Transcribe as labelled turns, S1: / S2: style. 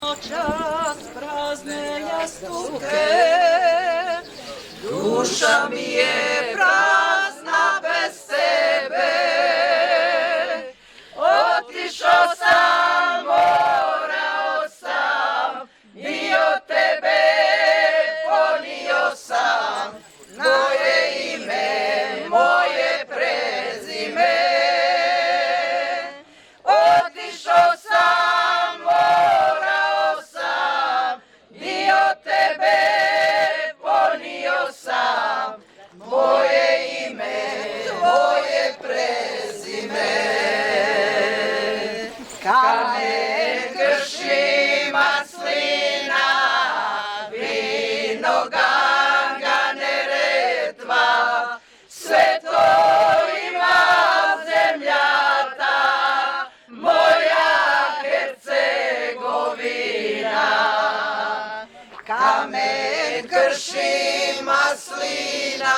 S1: Noćas prazne jastuke, duša mi je prazna bez tebe. Otišao sam, morao sam, i od tebe ponio sam moje ime, moje prezime. Otišao sam, morao sam, i od tebe ponio sam moje ime, tvoje prezime. Kamen krši maslina, vino Ganga, Neretva, sve to ima zemlja ta, moja Hercegovina. Kamen krši maslina,